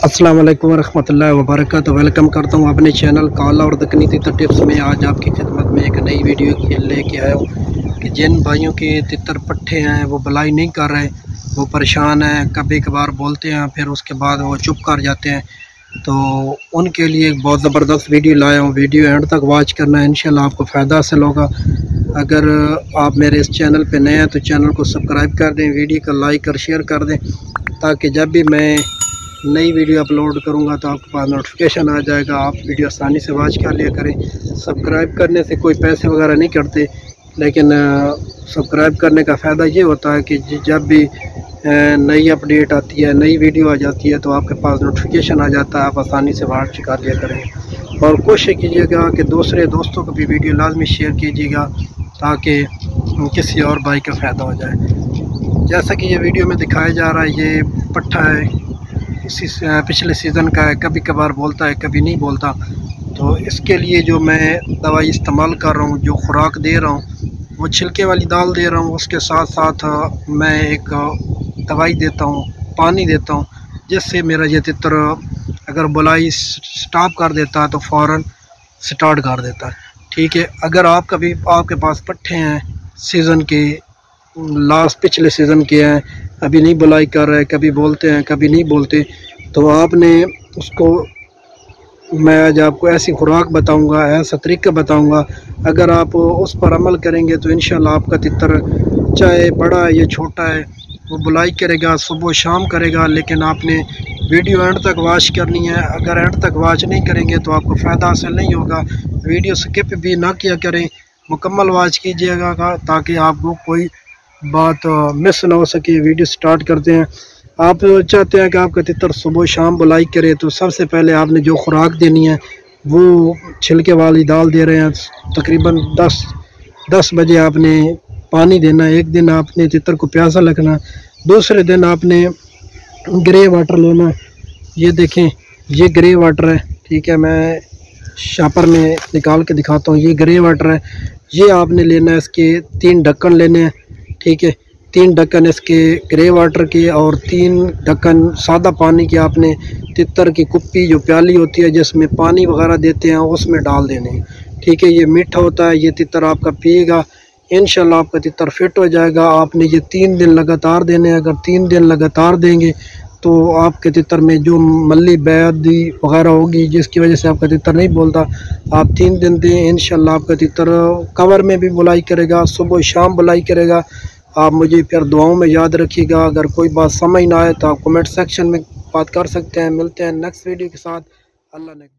अस्सलाम वालेकुम रहमतुल्लाहि व बरकातहू। वेलकम करता हूँ अपने चैनल काला और दक्कनी तितर टिप्स में। आज आपकी खिदमत में एक नई वीडियो लेके आया हूँ कि जिन भाइयों के तितर पट्ठे हैं वो भलाई नहीं कर रहे, वो परेशान हैं, कभी कभार बोलते हैं फिर उसके बाद वो चुप कर जाते हैं, तो उनके लिए एक बहुत ज़बरदस्त वीडियो लाया हूँ। वीडियो एंड तक वॉच करना है, इंशाल्लाह आपको फ़ायदा हासिल होगा। अगर आप मेरे इस चैनल पे नए हैं तो चैनल को सब्सक्राइब कर दें, वीडियो को लाइक और शेयर कर दें, ताकि जब भी मैं नई वीडियो अपलोड करूंगा तो आपके पास नोटिफिकेशन आ जाएगा। आप वीडियो आसानी से वॉच कर लिया करें। सब्सक्राइब करने से कोई पैसे वगैरह नहीं कटते, लेकिन सब्सक्राइब करने का फ़ायदा ये होता है कि जब भी नई अपडेट आती है, नई वीडियो आ जाती है, तो आपके पास नोटिफिकेशन आ जाता है, आप आसानी से वॉच कर लिया करें। और कोशिश कीजिएगा कि दूसरे दोस्तों को भी वीडियो लाजमी शेयर कीजिएगा, ताकि किसी और भाई का फ़ायदा हो जाए। जैसा कि ये वीडियो में दिखाया जा रहा है, ये पट्ठा है, इसी पिछले सीज़न का है, कभी कभार बोलता है कभी नहीं बोलता। तो इसके लिए जो मैं दवाई इस्तेमाल कर रहा हूँ, जो खुराक दे रहा हूँ, वो छिलके वाली दाल दे रहा हूँ। उसके साथ साथ मैं एक दवाई देता हूँ, पानी देता हूँ, जिससे मेरा ये तितर अगर बुलाई स्टॉप कर देता है तो फ़ौरन स्टार्ट कर देता है। ठीक है, अगर आपके पास पट्ठे हैं सीज़न के, पिछले सीज़न के हैं, अभी नहीं बुलाई कर रहे, कभी बोलते हैं कभी नहीं बोलते, तो आपने उसको, मैं आज आपको ऐसी खुराक बताऊंगा, ऐसा तरीका बताऊंगा, अगर आप उस पर अमल करेंगे तो इंशाल्लाह आपका तितर, चाहे बड़ा है या छोटा है, वो बुलाई करेगा, सुबह शाम करेगा। लेकिन आपने वीडियो एंड तक वॉच करनी है। अगर एंड तक वॉच नहीं करेंगे तो आपको फ़ायदा हासिल नहीं होगा। वीडियो स्किप भी ना किया करें, मुकम्मल वॉच कीजिएगा, ताकि आपको कोई बात मिस ना हो सके। वीडियो स्टार्ट करते हैं। आप चाहते हैं कि आपका तितर सुबह शाम बुलाई करे, तो सबसे पहले आपने जो खुराक देनी है वो छिलके वाली दाल दे रहे हैं। तकरीबन 10 बजे आपने पानी देना है। एक दिन आपने तितर को प्यासा रखना, दूसरे दिन आपने ग्रे वाटर लेना। ये देखें, ये ग्रे वाटर है, ठीक है, मैं शापर में निकाल के दिखाता हूँ। ये ग्रे वाटर है, ये आपने लेना है। इसके 3 ढक्कन लेने हैं, ठीक है, 3 ढक्कन इसके ग्रे वाटर के और 3 ढक्कन सादा पानी के आपने तितर की कुप्पी, जो प्याली होती है जिसमें पानी वगैरह देते हैं, उसमें डाल देने हैं। ठीक है, ये मीठा होता है, ये तितर आपका पिएगा, इंशाल्लाह आपका तितर फिट हो जाएगा। आपने ये 3 दिन लगातार देने हैं। अगर 3 दिन लगातार देंगे तो आपके तितर में जो मल्ली बैदी वगैरह होगी, जिसकी वजह से आपका तितर नहीं बोलता, आप 3 दिन दें, इंशाल्लाह आपका तितर कवर में भी बुलाई करेगा, सुबह शाम बुलाई करेगा। आप मुझे फिर दुआओं में याद रखिएगा। अगर कोई बात समझ ना आए तो आप कमेंट सेक्शन में बात कर सकते हैं। मिलते हैं नेक्स्ट वीडियो के साथ। अल्लाह ने